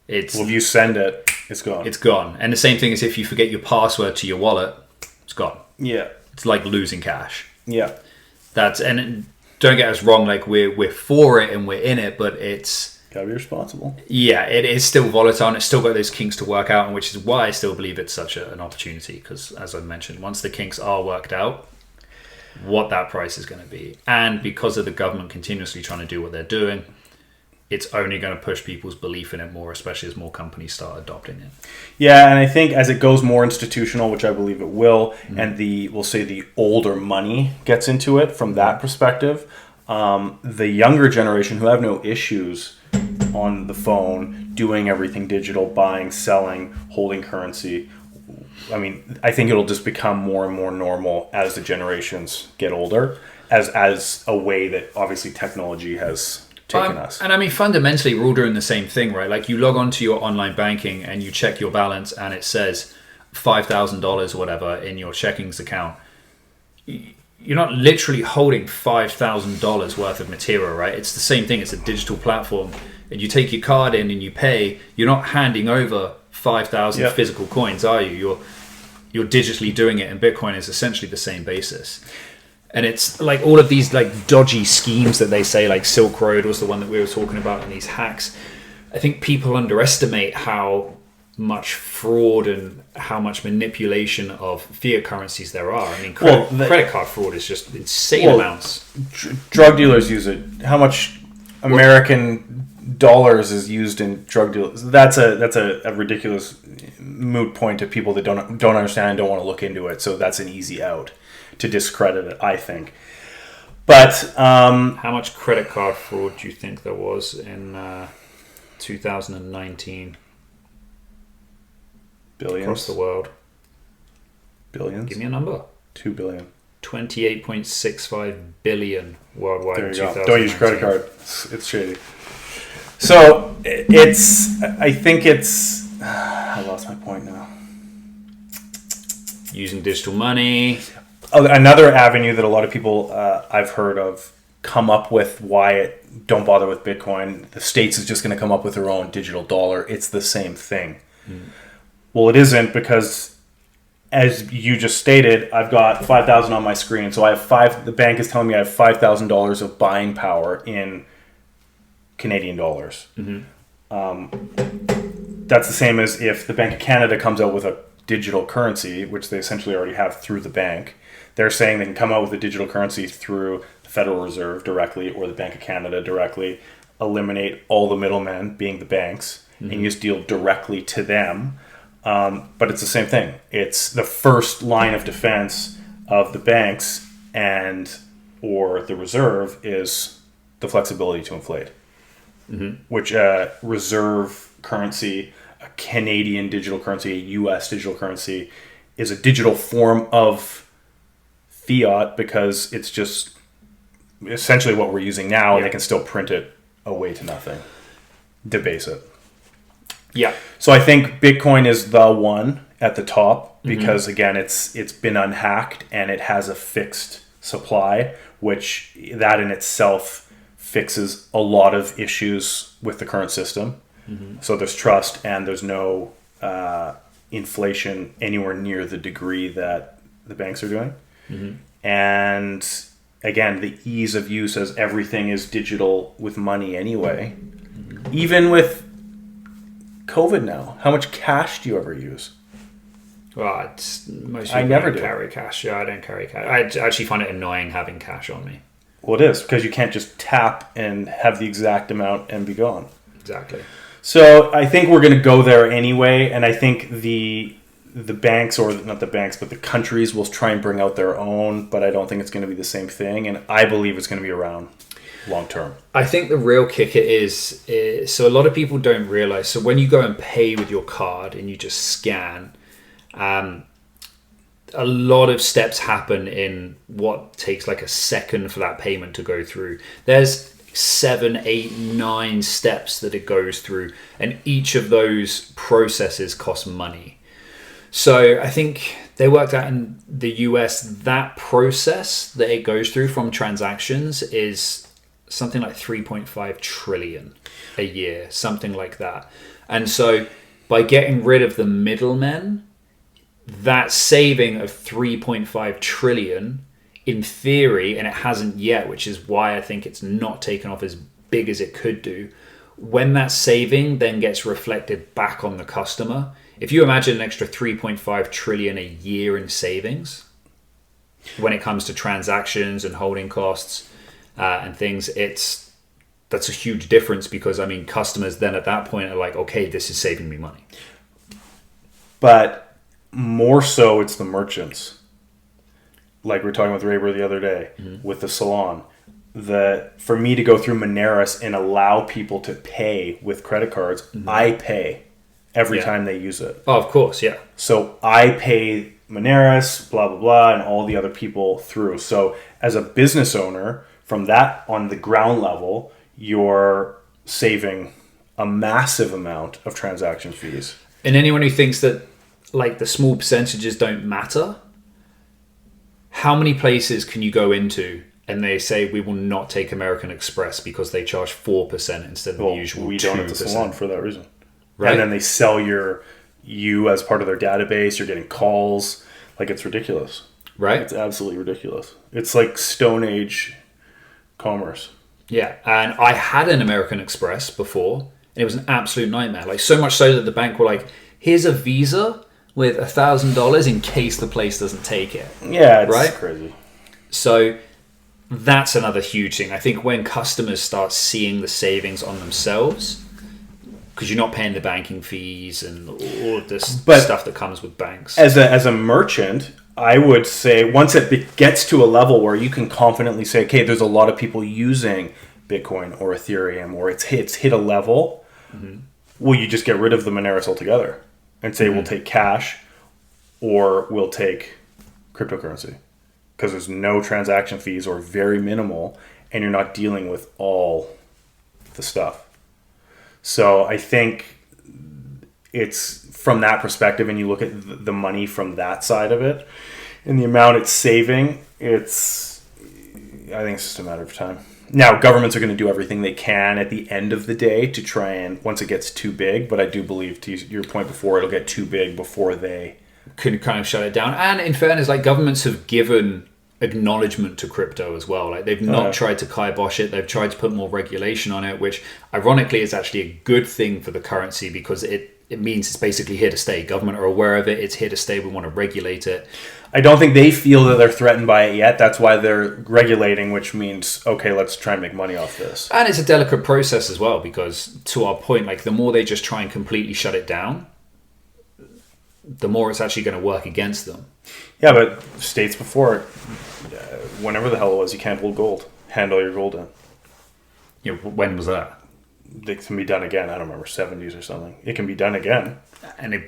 If you send it, it's gone. It's gone. And the same thing is if you forget your password to your wallet, it's gone. Yeah. It's like losing cash. Yeah. And don't get us wrong, like we're for it and we're in it, but it's gotta be responsible. Yeah, it is still volatile, and it's still got those kinks to work out, and which is why I still believe it's such an opportunity, because as I mentioned, once the kinks are worked out, what that price is going to be, and because of the government continuously trying to do what they're doing, it's only going to push people's belief in it more, especially as more companies start adopting it. Yeah, and I think as it goes more institutional, which I believe it will, and we'll say the older money gets into it from that perspective, the younger generation who have no issues on the phone, doing everything digital, buying, selling, holding currency, I mean, I think it'll just become more and more normal as the generations get older, as a way that obviously technology has taken us. And I mean, fundamentally, we're all doing the same thing, right? Like you log on to your online banking and you check your balance and it says $5,000 or whatever in your checkings account. You're not literally holding $5,000 worth of material, right? It's the same thing. It's a digital platform. And you take your card in and you pay. You're not handing over 5,000 physical coins, are you? You're digitally doing it, and Bitcoin is essentially the same basis. And it's like all of these like dodgy schemes that they say, like Silk Road was the one that we were talking about, and these hacks. I think people underestimate how much fraud and how much manipulation of fiat currencies there are. I mean, credit card fraud is just insane amounts. Drug dealers use it. How much American dollars is used in drug deals? That's a ridiculous moot point to people that don't understand and don't want to look into it. So that's an easy out to discredit it, I think. But how much credit card fraud do you think there was in 2019? Billions across the world. Billions. Give me a number. 2 billion. 28.65 billion worldwide. There you go. Don't use credit card. It's shady. So I think it's. I lost my point now. Using digital money. Another avenue that a lot of people I've heard of come up with why don't bother with Bitcoin. The States is just going to come up with their own digital dollar. It's the same thing. Well, it isn't, because as you just stated, I've got 5,000 on my screen. So I have the bank is telling me I have $5,000 of buying power in Canadian dollars. That's the same as if the Bank of Canada comes out with a digital currency, which they essentially already have through the bank. They're saying they can come out with a digital currency through the Federal Reserve directly or the Bank of Canada directly, eliminate all the middlemen, being the banks, and you just deal directly to them. But it's the same thing. It's the first line of defense of the banks or the reserve is the flexibility to inflate, which reserve currency, a Canadian digital currency, a U.S. digital currency, is a digital form of fiat, because it's just essentially what we're using now, and they can still print it away to nothing, debase it. Yeah. So I think Bitcoin is the one at the top, because again, it's been unhacked and it has a fixed supply, which that in itself fixes a lot of issues with the current system. So there's trust, and there's no inflation anywhere near the degree that the banks are doing. And again, the ease of use, as everything is digital with money anyway. Even with COVID now, how much cash do you ever use? Well, most I people never don't do. carry cash. Yeah, I don't carry cash. I actually find it annoying having cash on me. Well, it is, because you can't just tap and have the exact amount and be gone. Exactly. So I think we're going to go there anyway, and I think the banks, or not the banks, but the countries will try and bring out their own, but I don't think it's going to be the same thing, and I believe it's going to be around long term. I think the real kicker is so a lot of people don't realize, so when you go and pay with your card and you just scan, a lot of steps happen in what takes like a second for that payment to go through. There's 7, 8, 9 steps that it goes through, and each of those processes cost money. So I think they worked out in the US that process that it goes through from transactions is something like 3.5 trillion a year, something like that. And so by getting rid of the middlemen, that saving of 3.5 trillion, in theory, and it hasn't yet, which is why I think it's not taken off as big as it could do, when that saving then gets reflected back on the customer, if you imagine an extra 3.5 trillion a year in savings, when it comes to transactions and holding costs and things, that's a huge difference, because I mean, customers then at that point are like, okay, this is saving me money. But more so, it's the merchants. Like we were talking with Raber the other day with the salon. For me to go through McInnes and allow people to pay with credit cards, I pay every time they use it. Oh, of course, yeah. So I pay McInnes, blah, blah, blah, and all the other people through. So as a business owner, from that on the ground level, you're saving a massive amount of transaction fees. And anyone who thinks that like the small percentages don't matter, how many places can you go into and they say we will not take American Express because they charge 4% instead of the usual 2%? We don't at the salon for that reason. Right? And then they sell you as part of their database. You're getting calls. Like, it's ridiculous. Right? It's absolutely ridiculous. It's like Stone Age commerce. Yeah, and I had an American Express before, and it was an absolute nightmare. Like, so much so that the bank were like, here's a Visa with $1,000 in case the place doesn't take it. Yeah, it's crazy. So that's another huge thing. I think when customers start seeing the savings on themselves, because you're not paying the banking fees and all of this stuff that comes with banks. As a merchant, I would say once it gets to a level where you can confidently say, okay, there's a lot of people using Bitcoin or Ethereum, or it's hit a level, will you just get rid of the McInnes altogether and say we'll take cash or we'll take cryptocurrency? Because there's no transaction fees or very minimal, and you're not dealing with all the stuff. So I think it's from that perspective, and you look at the money from that side of it, and the amount it's saving, I think it's just a matter of time. Now, governments are going to do everything they can at the end of the day to try and, once it gets too big, but I do believe, to your point before, it'll get too big before they could kind of shut it down. And in fairness, like, governments have given acknowledgement to crypto as well. Like, they've not tried to kibosh it. They've tried to put more regulation on it, which ironically is actually a good thing for the currency, because it means it's basically here to stay. Government are aware of it. It's here to stay. We want to regulate it. I don't think they feel that they're threatened by it yet. That's why they're regulating, which means, okay, let's try and make money off this. And it's a delicate process as well, because to our point, like, the more they just try and completely shut it down, the more it's actually going to work against them. Yeah, but states before, whenever the hell it was, you can't hold gold. Hand all your gold in. Yeah, when was that? It can be done again. I don't remember, 70s or something. It can be done again.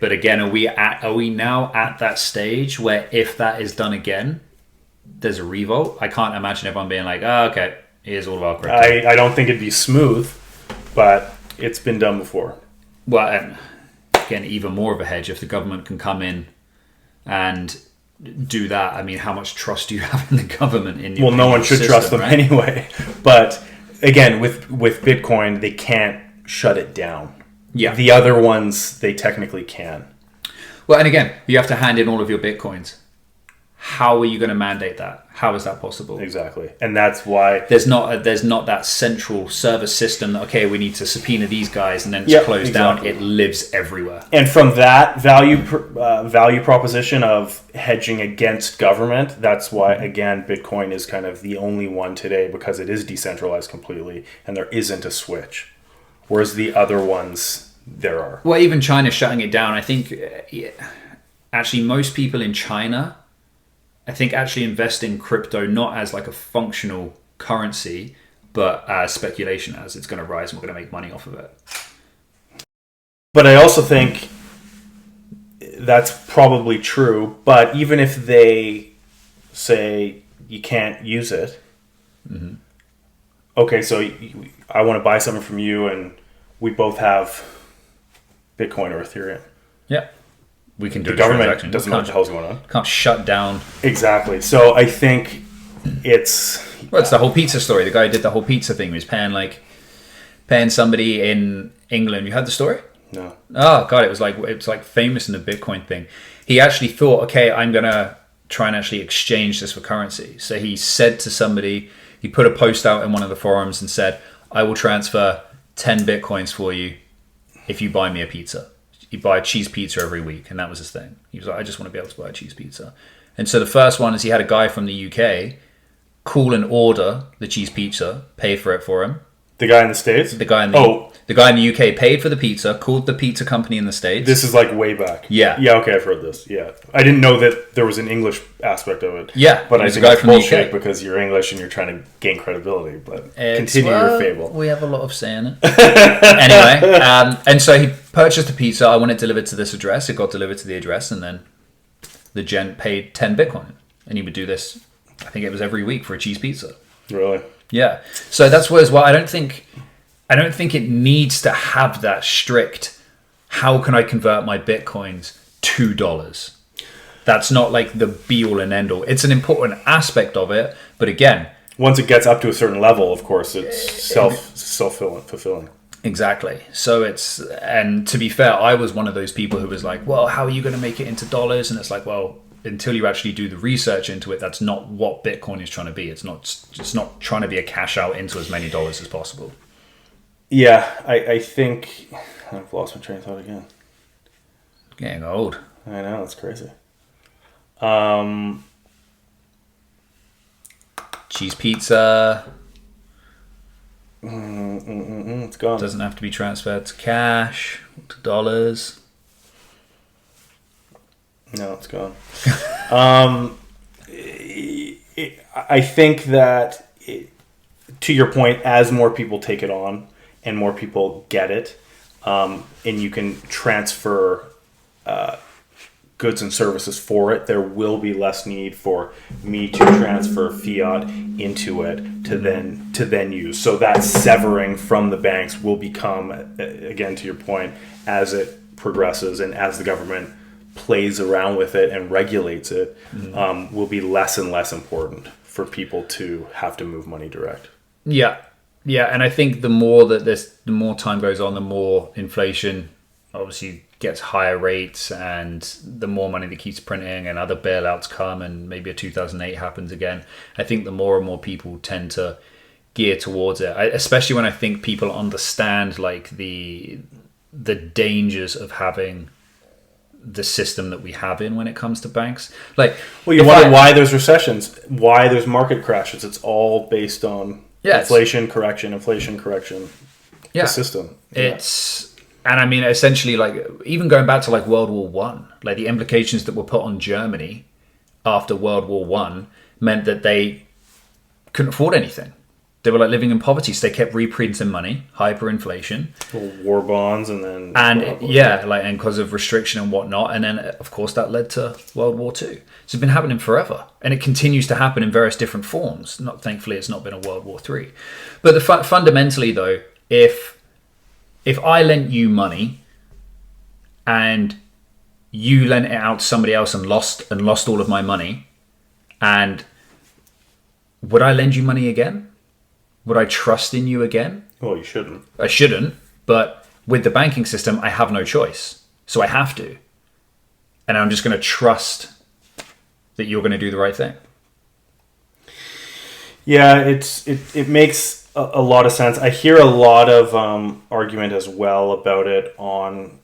But again, are we now at that stage where if that is done again, there's a revolt? I can't imagine everyone being like, oh, okay, here's all of our crypto. I don't think it'd be smooth, but it's been done before. Well, and again, even more of a hedge if the government can come in and do that. I mean, how much trust do you have in the government? Well, no one should trust them anyway. But again, with Bitcoin, they can't shut it down. Yeah. The other ones, they technically can. Well, and again, you have to hand in all of your Bitcoins. How are you going to mandate that? How is that possible? Exactly. And that's why there's not that central service system that, okay, we need to subpoena these guys and then it's closed down. It lives everywhere. And from that value proposition of hedging against government, that's why, again, Bitcoin is kind of the only one today, because it is decentralized completely and there isn't a switch. Whereas the other ones, there are. Well, even China's shutting it down. I think actually most people in China, I think, actually invest in crypto not as like a functional currency, but as speculation, as it's going to rise and we're going to make money off of it. But I also think that's probably true. But even if they say you can't use it, okay, so I want to buy something from you and we both have Bitcoin or Ethereum. Yeah. We can do the government doesn't know what the hell's going on. Can't shut down. Exactly. So I think it's... Well, it's the whole pizza story. The guy who did the whole pizza thing. He was paying somebody in England. You heard the story? No. Oh, God. It was like famous in the Bitcoin thing. He actually thought, okay, I'm going to try and actually exchange this for currency. So he said to somebody, he put a post out in one of the forums and said, I will transfer 10 Bitcoins for you if you buy me a pizza. You buy a cheese pizza every week. And that was his thing. He was like, I just want to be able to buy a cheese pizza. And so the first one is he had a guy from the UK call and order the cheese pizza, pay for it for him. The guy in the States? The guy in the UK paid for the pizza, called the pizza company in the States. This is like way back. Yeah. Yeah, okay, I've heard this. Yeah. I didn't know that there was an English aspect of it. Yeah. But I think it's bullshit because you're English and you're trying to gain credibility. But continue your fable. We have a lot of say in it. Anyway, and so he purchased a pizza. I want it delivered to this address. It got delivered to the address, and then the gent paid 10 Bitcoin. And he would do this, I think it was every week for a cheese pizza. Really? Yeah. So that's where as well, I don't think it needs to have that strict, how can I convert my Bitcoins to dollars? That's not like the be all and end all. It's an important aspect of it, but again, once it gets up to a certain level, of course, it's self-fulfilling. Exactly. So and to be fair, I was one of those people who was like, well, how are you going to make it into dollars? And it's like, well, until you actually do the research into it, that's not what Bitcoin is trying to be. It's not trying to be a cash out into as many dollars as possible. Yeah, I think I've lost my train of thought again. Getting old. I know, it's crazy. Cheese pizza. It's gone. Doesn't have to be transferred to cash, to dollars. No, it's gone. I think that, to your point, as more people take it on and more people get it, and you can transfer goods and services for it, there will be less need for me to transfer fiat into it to then use. So that severing from the banks will become, again, to your point, as it progresses and as the government plays around with it and regulates it, will be less and less important for people to have to move money direct. Yeah. And I think the more time goes on, the more inflation obviously gets higher rates, and the more money that keeps printing and other bailouts come, and maybe a 2008 happens again. I think the more and more people tend to gear towards it, especially when I think people understand like the dangers of having the system that we have in when it comes to banks. Like, well, you wonder why there's recessions, why there's market crashes. It's all based on inflation correction. The system. And I mean, essentially, like, even going back to like World War One, like the implications that were put on Germany after World War One meant that they couldn't afford anything. They were like living in poverty, so they kept reprinting money, hyperinflation, war bonds, and because of restriction and whatnot, and then of course that led to World War II. So it's been happening forever, and it continues to happen in various different forms. Thankfully, it's not been a World War III. But fundamentally, though, if I lent you money and you lent it out to somebody else and lost all of my money, and would I lend you money again? Would I trust in you again? Well, you shouldn't. I shouldn't, but with the banking system, I have no choice. So I have to. And I'm just going to trust that you're going to do the right thing. Yeah, it makes a lot of sense. I hear a lot of argument as well about it on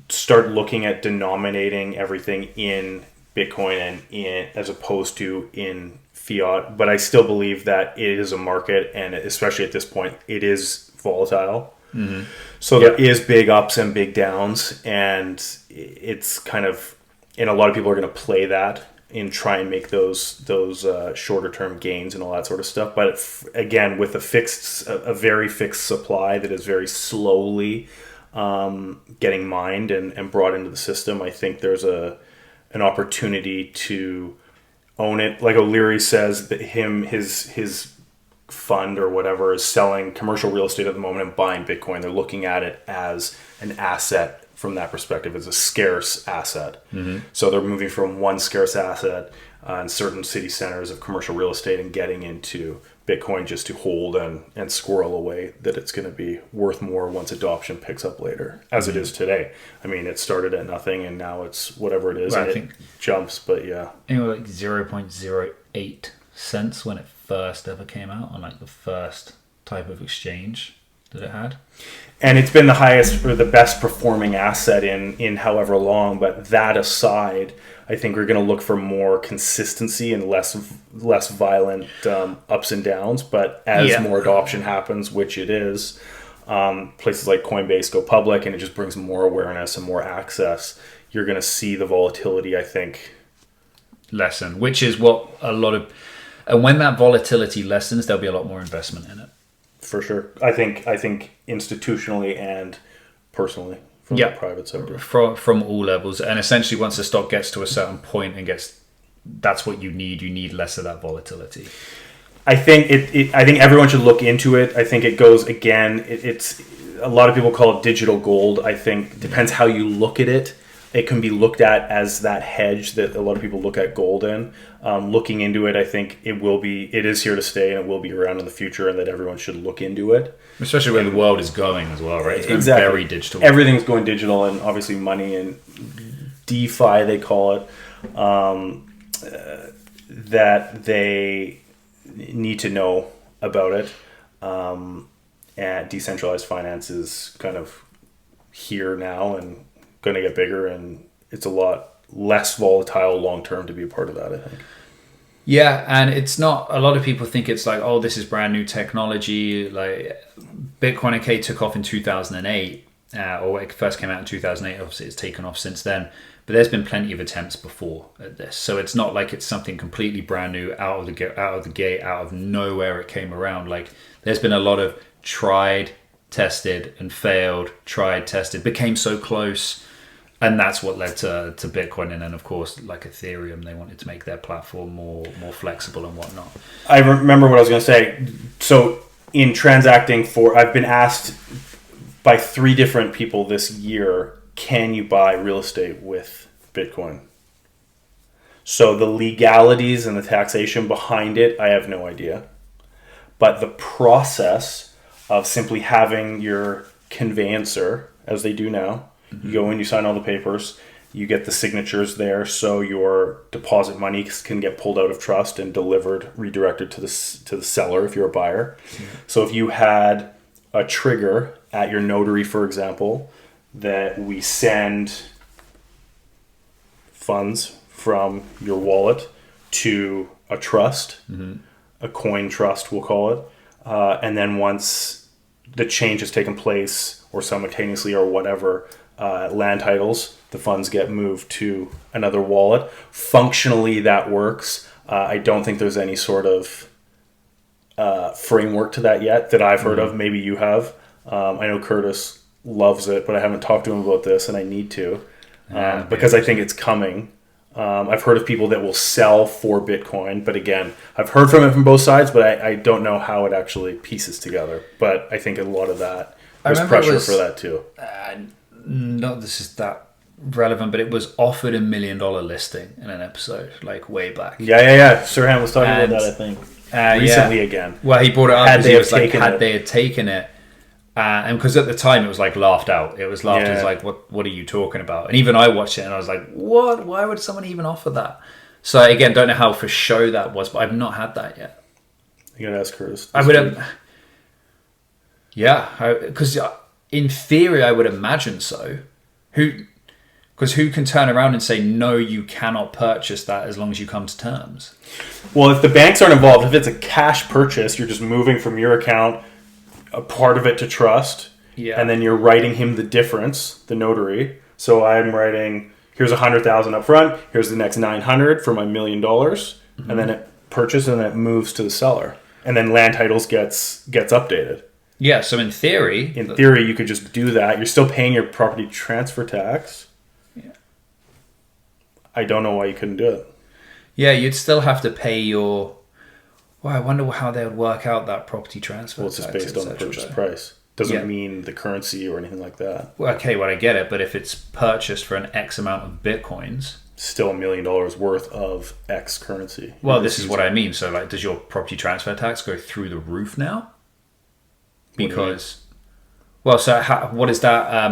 start looking at denominating everything in Bitcoin and as opposed to in fiat, but I still believe that it is a market, and especially at this point, it is volatile. Mm-hmm. So there is big ups and big downs, and it's kind of, and a lot of people are going to play that and try and make those shorter term gains and all that sort of stuff. But again, with a very fixed supply that is very slowly getting mined and brought into the system, I think there's an opportunity to own it. Like O'Leary says that his fund or whatever is selling commercial real estate at the moment and buying Bitcoin. They're looking at it as an asset from that perspective, as a scarce asset. Mm-hmm. So they're moving from one scarce asset in certain city centers of commercial real estate and getting into Bitcoin just to hold and squirrel away that it's going to be worth more once adoption picks up later, as it is today. I mean, it started at nothing and now it's whatever it is, and I think it jumps, but yeah. It was like 0.08 cents when it first ever came out on like the first type of exchange that it had. And it's been the highest or the best performing asset in however long, but that aside, I think we're going to look for more consistency and less violent ups and downs. But as more adoption happens, which it is, places like Coinbase go public and it just brings more awareness and more access. You're going to see the volatility, I think, lessen, which is what a lot of... And when that volatility lessens, there'll be a lot more investment in it. For sure. I think institutionally and personally. From the private sector, from all levels, and essentially once the stock gets to a certain point and that's what you need less of that volatility. I think I think everyone should look into it. I think it goes again. It's a lot of people call it digital gold. I think it depends how you look at it. It can be looked at as that hedge that a lot of people look at gold in. Looking into it, I think it is here to stay and it will be around in the future, and that everyone should look into it. Especially where the world is going as well, right? It's going very digital. Everything's going digital, and obviously money and DeFi, they call it, that they need to know about it. And decentralized finance is kind of here now and going to get bigger, and it's a lot less volatile long term to be a part of that, I think. Yeah, and it's not, a lot of people think it's like, oh, this is brand new technology. Like Bitcoin took off in 2008, or it first came out in 2008. Obviously, it's taken off since then. But there's been plenty of attempts before at this, so it's not like it's something completely brand new out of the gate, out of nowhere. It came around. Like there's been a lot of tried, tested, and failed. Tried, tested, became so close. And that's what led to Bitcoin. And then, of course, like Ethereum, they wanted to make their platform more flexible and whatnot. I remember what I was going to say. So in transacting I've been asked by 3 different people this year, can you buy real estate with Bitcoin? So the legalities and the taxation behind it, I have no idea. But the process of simply having your conveyancer, as they do now, you go in, you sign all the papers, you get the signatures there, so your deposit money can get pulled out of trust and redirected to the seller if you're a buyer. So if you had a trigger at your notary, for example, that we send funds from your wallet to a trust, a coin trust we'll call it, and then once the change has taken place or simultaneously or whatever, land titles, the funds get moved to another wallet. Functionally that works. I don't think there's any sort of framework to that yet that I've heard of. Maybe you have. I know Curtis loves it, but I haven't talked to him about this, and I need to because I think it's coming. I've heard of people that will sell for Bitcoin, but again, I've heard from it from both sides, but I don't know how it actually pieces together. But I think a lot of that, there's pressure for that too. Not this is that relevant, but it was offered $1 million listing in an episode, like way back. Yeah. Sirhan was talking about that, I think, recently again. Well, he brought it up because he was like, had they had taken it, and because at the time it was like laughed out. It was laughed as like, what are you talking about? And even I watched it and I was like, what? Why would someone even offer that? So again, don't know how for show that was, but I've not had that yet. You gotta ask Curtis. I would have. Yeah, because in theory, I would imagine so. Because who can turn around and say, no, you cannot purchase that as long as you come to terms? Well, if the banks aren't involved, if it's a cash purchase, you're just moving from your account a part of it to trust, and then you're writing him the difference, the notary. So I'm writing, here's 100,000 up front, here's the next 900 for my $1 million, and then it purchases and it moves to the seller. And then land titles gets updated. Yeah, so in theory, you could just do that. You're still paying your property transfer tax. Yeah. I don't know why you couldn't do it. Yeah, you'd still have to pay your... Well, I wonder how they would work out that property transfer tax. Well, it's just based on the purchase price. Doesn't mean the currency or anything like that. Well, okay, I get it. But if it's purchased for an X amount of Bitcoins... Still $1 million worth of X currency. Well, this is what I mean. So, like, does your property transfer tax go through the roof now? Because... Well, so what is that...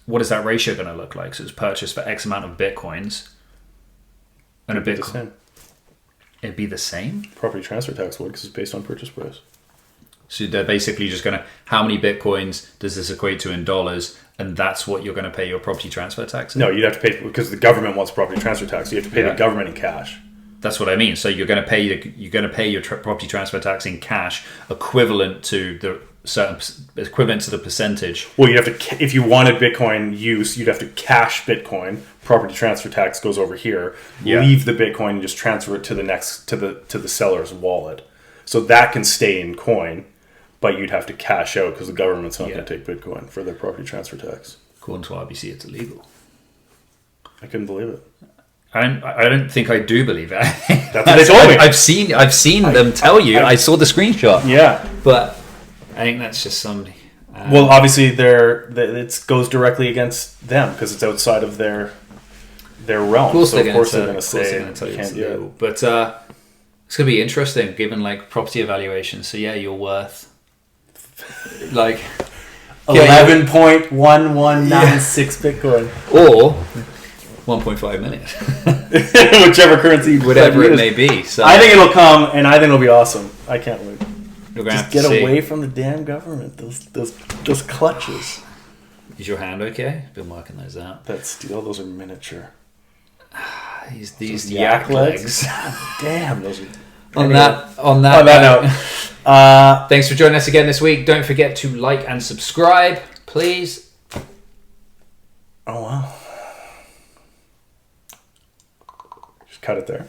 what is that ratio going to look like? So it's purchased for X amount of Bitcoins. And a Bitcoin... It'd be the same? Property transfer tax would, because it's based on purchase price. So they're basically just going to, how many Bitcoins does this equate to in dollars? And that's what you're going to pay your property transfer tax in? No, you'd have to pay, because the government wants property transfer tax. So you have to pay the government in cash. That's what I mean. So you're going to pay your property transfer tax in cash, equivalent to the percentage. Well, you'd have to, if you wanted Bitcoin use, you'd have to cash Bitcoin. Property transfer tax goes over here. Leave the Bitcoin and just transfer it to the seller's wallet. So that can stay in coin, but you'd have to cash out because the government's not going to take Bitcoin for their property transfer tax. According to RBC, it's illegal. I couldn't believe it. I don't think I do believe it. That's what they told me. I've seen them tell you. I saw the screenshot. Yeah, but I think that's just somebody. Well, obviously, it goes directly against them because it's outside of their realm. Of course they're going to say you can't do it. But it's going to be interesting, given like property evaluation. So yeah, you're worth like 11.1196 Bitcoin or 1.5 million, whichever currency, whatever it may be. So I think it'll come, and I think it'll be awesome. I can't wait. Just get away from the damn government. Those clutches. Is your hand okay? Been working those out. That steel. Those are miniature. These yak legs. Damn, those are... On that note, thanks for joining us again this week. Don't forget to like and subscribe, please. Oh, wow. Just cut it there.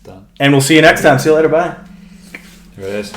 Done. And we'll see you next time. See you later. Bye. Here it is.